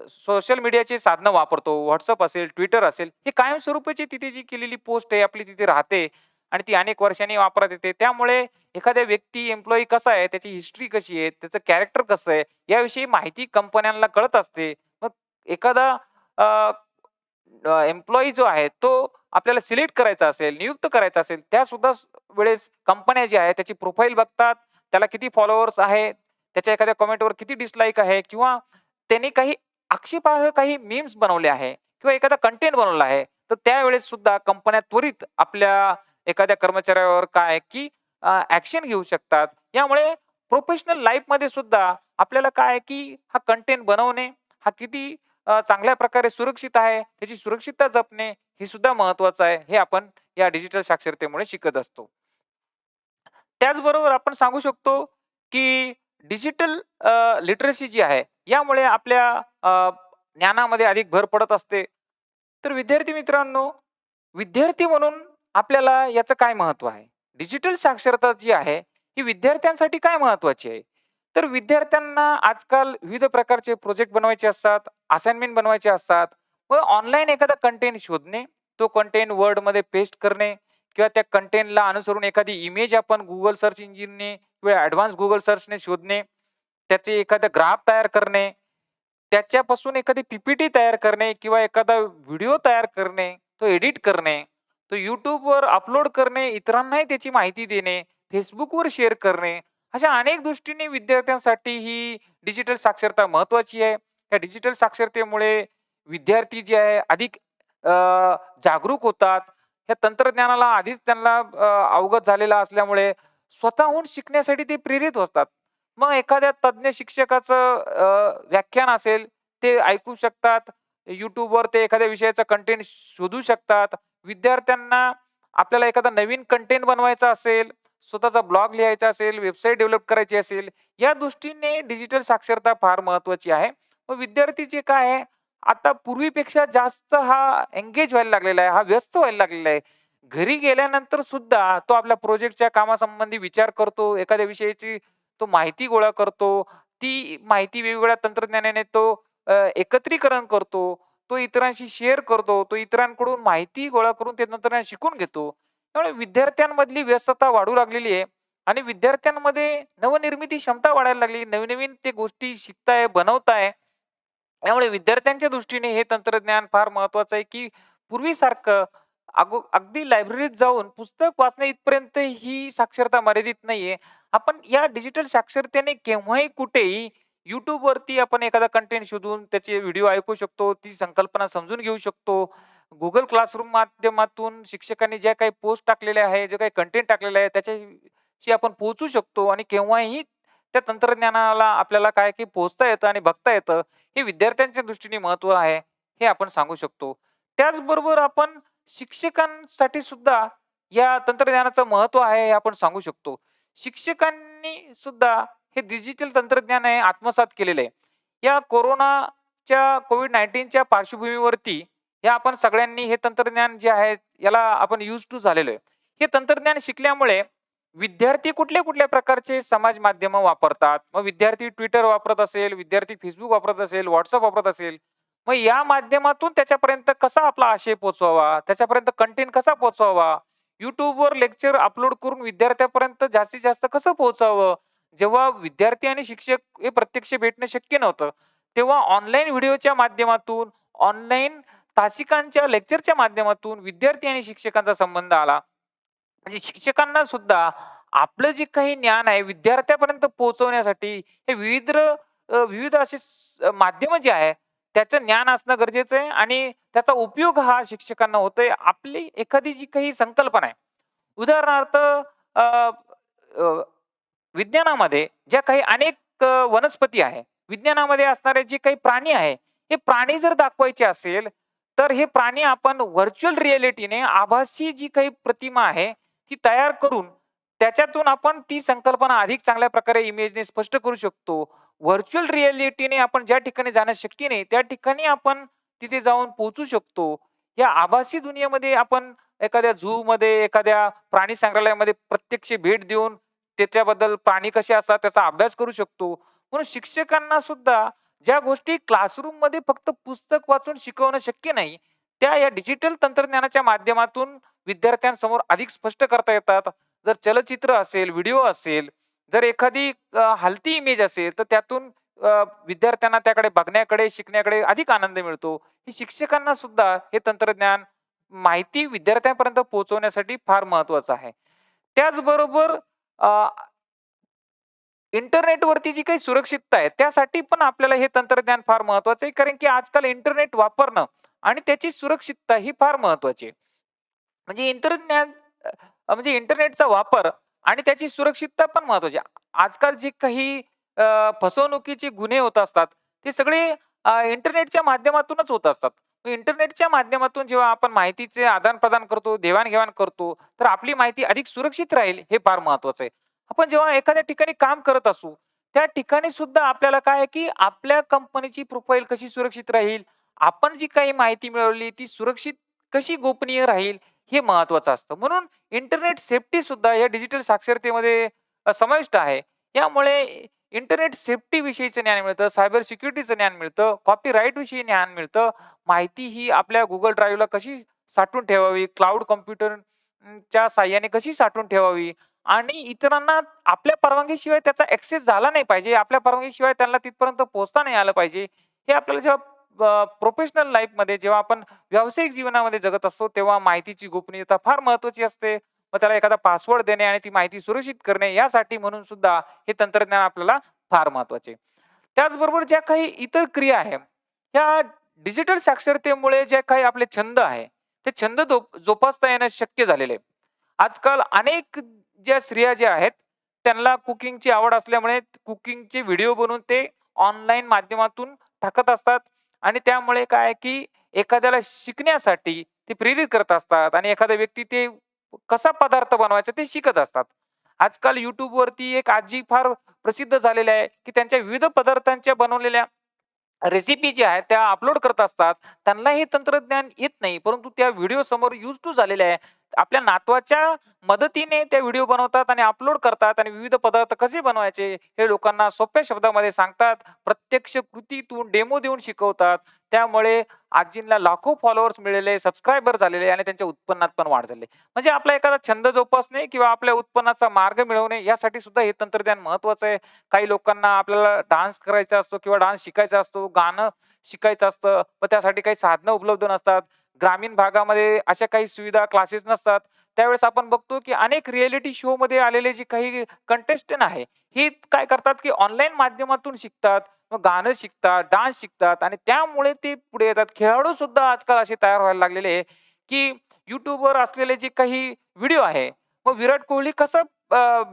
सोशल मीडियाची साधनं वापरतो, WhatsApp असेल, Twitter असेल, हे कायमस्वरूपाची तिथे जी केलेली पोस्ट आहे आपली तिथे राहते आणि ती अनेक वर्षांनी वापरात येते. त्यामुळे एखाद्या व्यक्ती, एम्प्लॉयी कसा आहे, त्याची हिस्ट्री कशी आहे, त्याचं कॅरेक्टर कसं आहे, याविषयी माहिती कंपन्यांना कळत असते. मग एखादा एम्प्लॉयी जो आहे, तो आपल्याला सिलेक्ट करायचा असेल, नियुक्त करायचा असेल, त्यासुद्धा वेळेस कंपन्या ज्या आहेत, त्याची प्रोफाइल बघतात. त्याला किती फॉलोअर्स आहेत, त्याच्या एखाद्या कमेंटवर किती डिसलाइक आहे किंवा त्याने काही आक्षेपार्ह काही मीम्स बनवले आहे किंवा एखादा कंटेंट बनवला आहे, तर त्यावेळेस सुद्धा कंपन्या त्वरित आपल्या एखाद्या कर्मचाऱ्यावर काय की ॲक्शन घेऊ शकतात. यामुळे प्रोफेशनल लाईफमध्ये सुद्धा आपल्याला काय आहे की हा कंटेंट बनवणे, हा किती चांगल्या प्रकारे सुरक्षित आहे, त्याची सुरक्षितता जपणे हे सुद्धा महत्त्वाचं आहे. हे आपण या डिजिटल साक्षरतेमुळे शिकत असतो. त्याचबरोबर आपण सांगू शकतो, की डिजिटल लिटरसी जी आहे, यामुळे आपल्या ज्ञानामध्ये अधिक भर पडत असते. तर विद्यार्थी मित्रांनो, विद्यार्थी म्हणून आपल्याला याचं काय महत्त्व आहे? डिजिटल साक्षरता जी आहे, ही विद्यार्थ्यांसाठी काय महत्त्वाची आहे? तर विद्यार्थ्यांना आजकाल विविध प्रकारचे प्रोजेक्ट बनवायचे असतात, असाइनमेंट बनवायचे असतात व ऑनलाईन एखादा कंटेंट शोधणे, तो कंटेंट Wordमध्ये पेस्ट करणे किंवा त्या कंटेंटला अनुसरून एखादी इमेज आपण Google सर्च इंजिनने किंवा ॲडव्हान्स Google सर्चने शोधणे, त्याचे एखादा ग्राफ तयार करणे, त्याच्यापासून एखादी पी-पी-टी तयार करणे किंवा एखादा व्हिडिओ तयार करणे, तो एडिट करणे, तो YouTubeवर अपलोड करणे, इतरांनाही त्याची माहिती देणे, Facebookवर शेअर करणे, अशा अनेक दृष्टीने विद्यार्थ्यांसाठी ही डिजिटल साक्षरता महत्त्वाची आहे. त्या डिजिटल साक्षरतेमुळे विद्यार्थी जे आहे अधिक अ, जागरूक होतात. ह्या तंत्रज्ञानाला आधीच त्यांना अवगत झालेला असल्यामुळे स्वतःहून शिकण्यासाठी ते प्रेरित होतात. मग एखाद्या तज्ञ शिक्षकाचं व्याख्यान असेल, ते ऐकू शकतात. YouTubeवर ते एखाद्या विषयाचा कंटेंट शोधू शकतात. विद्यार्थ्यांना आपल्याला एखादा नवीन कंटेंट बनवायचा असेल, स्वतःचा ब्लॉग लिहायचा असेल, वेबसाईट डेव्हलप करायची असेल, या दृष्टीने डिजिटल साक्षरता फार महत्त्वाची आहे. मग विद्यार्थी जे काय आहे, आता पूर्वीपेक्षा जास्त हा एंगेज व्हायला लागलेला आहे, हा व्यस्त व्हायला लागलेला आहे. घरी गेल्यानंतर सुद्धा तो आपल्या प्रोजेक्टच्या कामासंबंधी विचार करतो, एखाद्या विषयाची तो माहिती गोळा करतो. ती माहिती वेगवेगळ्या तंत्रज्ञानाने तो एकत्रीकरण करतो. तो इतरांशी शेअर करतो. तो इतरांकडून माहिती गोळा करून ते तंत्रज्ञान शिकून घेतो. त्यामुळे विद्यार्थ्यांमधली व्यस्तता वाढू लागलेली आहे आणि विद्यार्थ्यांमध्ये नवनिर्मिती क्षमता वाढायला लागली. नवीन-नवीन ते गोष्टी शिकताय, बनवताय. त्यामुळे विद्यार्थ्यांच्या दृष्टीने हे तंत्रज्ञान फार महत्वाचं आहे, की पूर्वीसारखं अगदी लायब्ररीत जाऊन पुस्तक वाचणे इथपर्यंत ही साक्षरता मर्यादित नाहीये. आपण या डिजिटल साक्षरतेने केव्हाही कुठेही YouTubeवरती आपण एखादा कंटेंट शोधून त्याचे व्हिडिओ ऐकू शकतो. ती संकल्पना समजून घेऊ शकतो. Google क्लासरूम माध्यमातून शिक्षकांनी ज्या काही पोस्ट टाकलेल्या आहे, जे काही कंटेंट टाकलेलं आहे, त्याच्याशी आपण पोहोचू शकतो आणि केव्हाही त्या तंत्रज्ञानाला आपल्याला काय की पोहोचता येतं आणि बघता येतं. हे विद्यार्थ्यांच्या दृष्टीने महत्त्व आहे, हे आपण सांगू शकतो. त्याचबरोबर आपण शिक्षकांसाठी सुद्धा या तंत्रज्ञानाचं महत्त्व आहे, हे आपण सांगू शकतो. शिक्षकांनी सुद्धा हे डिजिटल तंत्रज्ञान आहे आत्मसात केलेलं आहे. या कोरोनाच्या कोव्हिड-19च्या पार्श्वभूमीवरती हे आपण सगळ्यांनी हे तंत्रज्ञान जे आहे, याला आपण यूज टू झालेलो आहे. हे तंत्रज्ञान शिकल्यामुळे विद्यार्थी कुठल्या-कुठल्या प्रकारचे समाज माध्यमं वापरतात. मग विद्यार्थी Twitter वापरत असेल, विद्यार्थी Facebook वापरत असेल, WhatsApp वापरत असेल. मग या माध्यमातून त्याच्यापर्यंत कसा आपला आशय पोहोचवावा, त्याच्यापर्यंत कंटेंट कसा पोहोचवावा, YouTubeवर लेक्चर अपलोड करून विद्यार्थ्यापर्यंत जास्तीत जास्त कसं पोहोचावं. जेव्हा विद्यार्थी आणि शिक्षक हे प्रत्यक्ष भेटणं शक्य नव्हतं, तेव्हा ऑनलाईन व्हिडिओच्या माध्यमातून, ऑनलाईन तासिकांच्या लेक्चरच्या माध्यमातून विद्यार्थी आणि शिक्षकांचा संबंध आला. म्हणजे शिक्षकांना सुद्धा आपलं जे काही ज्ञान आहे विद्यार्थ्यापर्यंत पोहोचवण्यासाठी हे विविध असे माध्यमं जे आहे त्याचं ज्ञान असणं गरजेचं आहे आणि त्याचा उपयोग हा शिक्षकांना होतोय. आपली एखादी जी काही संकल्पना आहे, उदाहरणार्थ अ, अ, विज्ञानामध्ये ज्या काही अनेक वनस्पती आहे, विज्ञानामध्ये असणारे जे काही प्राणी आहे, हे प्राणी जर दाखवायचे असेल, तर हे प्राणी आपण व्हर्चुअल रिअॅलिटीने आभासी जी काही प्रतिमा आहे, ती तयार करून त्याच्यातून आपण ती संकल्पना अधिक चांगल्या प्रकारे इमेजने स्पष्ट करू शकतो. व्हर्चुअल रिअॅलिटीने आपण ज्या ठिकाणी जाणं शक्य नाही, त्या ठिकाणी आपण तिथे जाऊन पोहोचू शकतो. या आभासी दुनियेमध्ये आपण एखाद्या झूमध्ये, एखाद्या प्राणी संग्रहालयामध्ये प्रत्यक्ष भेट देऊन त्याच्याबद्दल प्राणी कसे असतात त्याचा अभ्यास करू शकतो. म्हणून शिक्षकांना सुद्धा ज्या गोष्टी क्लासरूममध्ये फक्त पुस्तक वाचून शिकवणं शक्य नाही, त्या या डिजिटल तंत्रज्ञानाच्या माध्यमातून विद्यार्थ्यांसमोर अधिक स्पष्ट करता येतात. जर चलचित्र असेल, व्हिडिओ असेल, जर एखादी हलती इमेज असेल, तर त्यातून विद्यार्थ्यांना त्याकडे बघण्याकडे, शिकण्याकडे अधिक आनंद मिळतो. हे शिक्षकांना सुद्धा हे तंत्रज्ञान माहिती विद्यार्थ्यांपर्यंत पोहोचवण्यासाठी फार महत्वाचं आहे. त्याचबरोबर इंटरनेटवरती जी काही सुरक्षितता आहे, त्यासाठी पण आपल्याला हे तंत्रज्ञान फार महत्वाचं आहे. कारण की आजकाल इंटरनेट वापरणं आणि त्याची सुरक्षितता ही फार महत्वाची आहे. म्हणजे म्हणजे इंटरनेटचा वापर आणि त्याची सुरक्षितता पण महत्वाची आहे. आजकाल जे काही फसवणुकीचे गुन्हे होत असतात, ते सगळे इंटरनेटच्या माध्यमातूनच होत असतात. इंटरनेटच्या माध्यमातून जेव्हा आपण माहितीचे आदान-प्रदान करतो, देवाण-घेवाण करतो, तर आपली माहिती अधिक सुरक्षित राहील हे फार महत्वाचं आहे. आपण जेव्हा एखाद्या ठिकाणी काम करत असू, त्या ठिकाणी सुद्धा आपल्याला काय आहे, की आपल्या कंपनीची प्रोफाईल कशी सुरक्षित राहील, आपण जी काही माहिती मिळवली ती सुरक्षित कशी गोपनीय राहील, हे महत्वाचं असतं. म्हणून इंटरनेट सेफ्टी सुद्धा या डिजिटल साक्षरतेमध्ये समाविष्ट आहे. यामुळे इंटरनेट सेफ्टी विषयीचं ज्ञान मिळतं, सायबर सिक्युरिटीचं ज्ञान मिळतं, कॉपीराइट विषयी ज्ञान मिळतं. माहिती ही आपल्या Google ड्राईव्हला कशी साठवून ठेवावी, क्लाउड कॉम्प्युटर च्या साहाय्याने कशी साठवून ठेवावी आणि इतरांना आपल्या परवानगीशिवाय त्याचा ॲक्सेस झाला नाही पाहिजे. आपल्या परवानगीशिवाय त्यांना तिथपर्यंत पोहोचता नाही आलं पाहिजे. हे आपल्याला जेव्हा प्रोफेशनल लाईफमध्ये जेव्हा आपण व्यावसायिक जीवनामध्ये जगत असतो, तेव्हा माहितीची गोपनीयता फार महत्त्वाची असते. मग त्याला एखादा पासवर्ड देणे आणि ती माहिती सुरक्षित करणे यासाठी म्हणून सुद्धा हे तंत्रज्ञान आपल्याला फार महत्त्वाचे. त्याचबरोबर ज्या काही इतर क्रिया आहे, ह्या डिजिटल साक्षरतेमुळे जे काही आपले छंद आहे, ते छंद जोपासता येणं शक्य झालेलं आहे. आजकाल अनेक ज्या स्त्रिया ज्या आहेत, त्यांना कुकिंगची आवड असल्यामुळे कुकिंगचे व्हिडिओ बनवून ते ऑनलाईन माध्यमातून टाकत असतात आणि त्यामुळे काय आहे, की एखाद्याला शिकण्यासाठी ते प्रेरित करत असतात आणि एखादा व्यक्ती ते कसा पदार्थ बनवायचा ते शिकत असतात. आजकाल YouTubeवरती एक आजी फार प्रसिद्ध झालेल्या आहे, की त्यांच्या विविध पदार्थांच्या बनवलेल्या रेसिपी ज्या आहेत त्या अपलोड करत असतात. त्यांना हे तंत्रज्ञान येत नाही, परंतु त्या व्हिडिओ समोर यूज टू झालेले आहे. आपल्या नातवाच्या मदतीने त्या व्हिडिओ बनवतात आणि अपलोड करतात आणि विविध पदार्थ कसे बनवायचे हे लोकांना सोप्या शब्दामध्ये सांगतात. प्रत्यक्ष कृतीतून डेमो देऊन शिकवतात. त्यामुळे आजींना लाखो फॉलोअर्स मिळाले, सबस्क्रायबर झालेले आणि त्यांच्या उत्पन्नात पण वाढ झाली. म्हणजे आपला एखादा छंद जोपासणे किंवा आपल्या उत्पन्नाचा मार्ग मिळवणे यासाठी सुद्धा हे तंत्रज्ञान महत्त्वाचं आहे. काही लोकांना आपल्याला डान्स करायचा असतो किंवा डान्स शिकायचा असतो, गाणं शिकायचं असतं, पण त्यासाठी काही साधनं उपलब्ध नसतात. ग्रामीण भागामध्ये अशा काही सुविधा, क्लासेस नसतात. त्यावेळेस आपण बघतो, की अनेक रिएलिटी शोमध्ये आलेले जे काही कंटेस्टंट आहे, हे काय करतात, की ऑनलाईन माध्यमातून शिकतात. मग गाणं शिकतात, डान्स शिकतात आणि त्यामुळे ते पुढे येतात. खेळाडू सुद्धा आजकाल असे तयार व्हायला लागलेले आहे, की YouTubeवर असलेले जे काही व्हिडिओ आहे, मग विराट कोहली कसं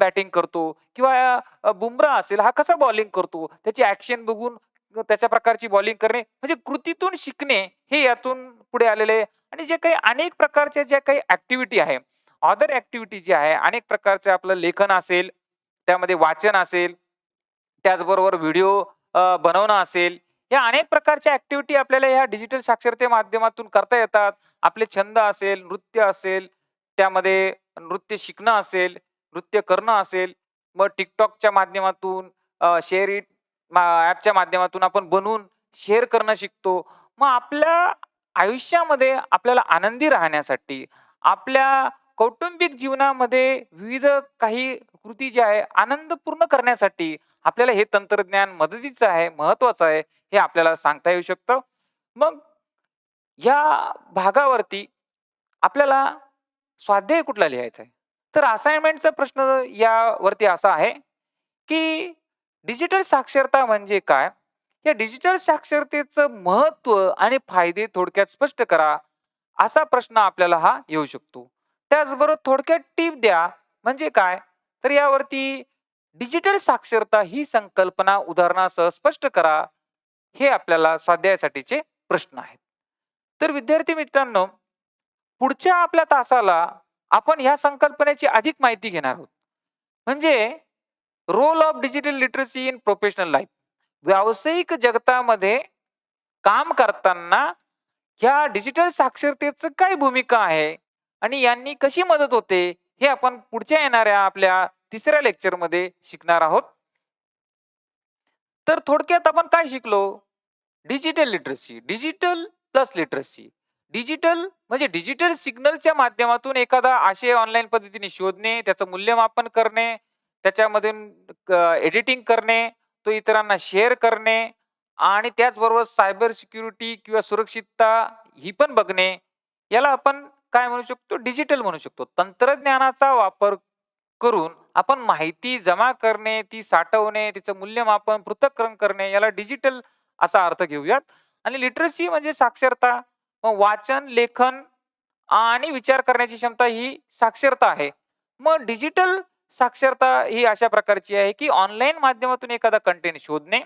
बॅटिंग करतो किंवा बुमराह असेल हा कसा बॉलिंग करतो, त्याची ॲक्शन बघून त्याच्या प्रकारची बॉलिंग करणे म्हणजे कृतीतून शिकणे हे यातून पुढे आलेले आहे. आणि जे काही अनेक प्रकारच्या ज्या काही ॲक्टिव्हिटी आहे, अदर ॲक्टिव्हिटी जी आहे, अनेक प्रकारचे आपलं लेखन असेल, त्यामध्ये वाचन असेल, त्याचबरोबर व्हिडिओ बनवणं असेल, या अनेक प्रकारच्या ॲक्टिव्हिटी आपल्याला या डिजिटल साक्षरते माध्यमातून करता येतात. आपले छंद असेल, नृत्य असेल, त्यामध्ये नृत्य शिकणं असेल, नृत्य करणं असेल, मग TikTokच्या माध्यमातून शेअर इट ॲपच्या माध्यमातून आपण बनवून शेअर करणं शिकतो. मग आपल्या आयुष्यामध्ये आपल्याला आनंदी राहण्यासाठी, आपल्या कौटुंबिक जीवनामध्ये विविध काही कृती ज्या आहे आनंदपूर्ण करण्यासाठी आपल्याला हे तंत्रज्ञान मदतीचं आहे, महत्वाचं आहे, हे आपल्याला सांगता येऊ शकतं. मग या भागावरती आपल्याला स्वाध्याय कुठला लिहायचा आहे? तर असाइनमेंटचा प्रश्न यावरती असा आहे, की डिजिटल साक्षरता म्हणजे काय? या डिजिटल साक्षरतेचं महत्त्व आणि फायदे थोडक्यात स्पष्ट करा. असा प्रश्न आपल्याला हा येऊ शकतो. त्याचबरोबर थोडक्यात टिप द्या म्हणजे काय? तर यावरती डिजिटल साक्षरता ही संकल्पना उदाहरणासह स्पष्ट करा. हे आपल्याला स्वाध्यायासाठीचे प्रश्न आहेत. तर विद्यार्थी मित्रांनो, पुढच्या आपल्या तासाला आपण ह्या संकल्पनेची अधिक माहिती घेणार आहोत. म्हणजे role of digital literacy in professional life. व्यावसायिक जगतामध्ये काम करताना ह्या डिजिटल साक्षरतेचं काय भूमिका आहे आणि यांनी कशी मदत होते, हे आपण पुढच्या येणाऱ्या आपल्या तिसऱ्या लेक्चरमध्ये शिकणार आहोत. तर थोडक्यात आपण काय शिकलो? Digital literacy, digital plus literacy. Digital म्हणजे डिजिटल सिग्नलच्या माध्यमातून एखादा आशय ऑनलाईन पद्धतीने शोधणे, त्याचं मूल्यमापन करणे, त्याच्यामधून एडिटिंग करणे, तो इतरांना शेअर करणे आणि त्याचबरोबर सायबर सिक्युरिटी किंवा सुरक्षितता ही पण बघणे. याला आपण काय म्हणू शकतो? डिजिटल म्हणू शकतो. तंत्रज्ञानाचा वापर करून आपण माहिती जमा करणे, ती साठवणे, तिचं मूल्यमापन, पृथक्करण करणे याला डिजिटल असा अर्थ घेऊयात. आणि लिटरसी म्हणजे साक्षरता, मग वाचन, लेखन आणि विचार करण्याची क्षमता ही साक्षरता आहे. मग डिजिटल साक्षरता ही अशा प्रकारची आहे, की ऑनलाईन माध्यमातून एखादा कंटेंट शोधणे,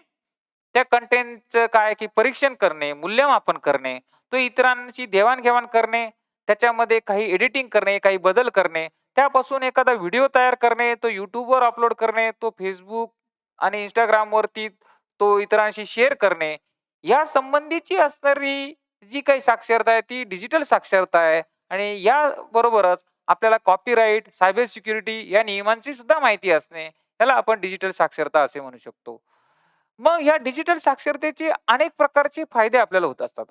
त्या कंटेंटचं काय की परीक्षण करणे, मूल्यमापन करणे, तो इतरांशी देवाण-घेवाण करणे, त्याच्यामध्ये काही एडिटिंग करणे, काही बदल करणे, त्यापासून एखादा व्हिडिओ तयार करणे, तो YouTubeवर अपलोड करणे, तो Facebook आणि Instagramवरती तो इतरांशी शेअर करणे. या संबंधीची असणारी जी काही साक्षरता आहे ती डिजिटल साक्षरता आहे आणि याबरोबरच आपल्याला कॉपीराईट, सायबर सिक्युरिटी या नियमांची सुद्धा माहिती असणे, याला आपण डिजिटल साक्षरता असे म्हणू शकतो. मग या डिजिटल साक्षरतेचे अनेक प्रकारचे फायदे आपल्याला होत असतात.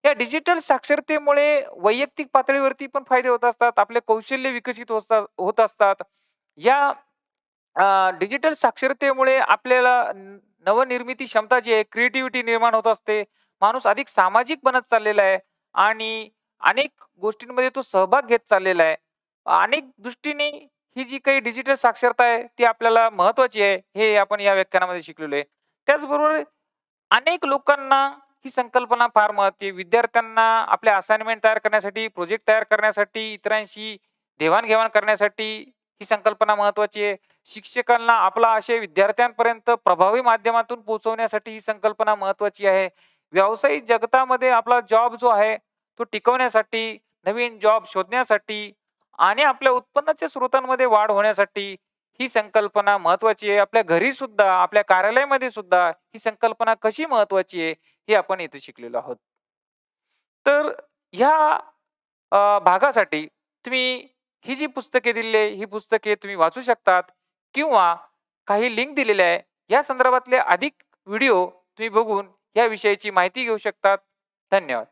या डिजिटल साक्षरतेमुळे वैयक्तिक पातळीवरती पण फायदे होत असतात. आपले कौशल्य विकसित होत असतात. या डिजिटल साक्षरतेमुळे आपल्याला नवनिर्मिती क्षमता जी आहे, क्रिएटिव्हिटी निर्माण होत असते. माणूस अधिक सामाजिक बनत चाललेला आहे आणि अनेक गोष्टींमध्ये तो सहभाग घेत चाललेला आहे. अनेक दृष्टीने ही जी काही डिजिटल साक्षरता आहे, ती आपल्याला महत्त्वाची आहे, हे आपण या व्याख्यानामध्ये शिकलेलो आहे. त्याचबरोबर अनेक लोकांना ही संकल्पना फार महत्त्वाची आहे. विद्यार्थ्यांना आपल्या असाइनमेंट तयार करण्यासाठी, प्रोजेक्ट तयार करण्यासाठी, इतरांशी देवाण करण्यासाठी ही संकल्पना महत्त्वाची आहे. शिक्षकांना आपला आशय विद्यार्थ्यांपर्यंत प्रभावी माध्यमातून पोहोचवण्यासाठी ही संकल्पना महत्त्वाची आहे. व्यावसायिक जगतामध्ये आपला जॉब जो आहे, तो टिकवण्यासाठी, नवीन जॉब शोधण्यासाठी आणि आपल्या उत्पन्नाच्या स्रोतांमध्ये वाढ होण्यासाठी ही संकल्पना महत्त्वाची आहे. आपल्या घरी सुद्धा, आपल्या कार्यालयामध्ये सुद्धा ही संकल्पना कशी महत्त्वाची आहे, हे आपण इथे शिकलेलो आहोत. तर ह्या भागासाठी तुम्ही ही जी पुस्तके दिलेली आहे, ही पुस्तके तुम्ही वाचू शकतात किंवा काही लिंक दिलेल्या आहे. या संदर्भातले अधिक व्हिडिओ तुम्ही बघून या विषयाची माहिती घेऊ शकतात. धन्यवाद.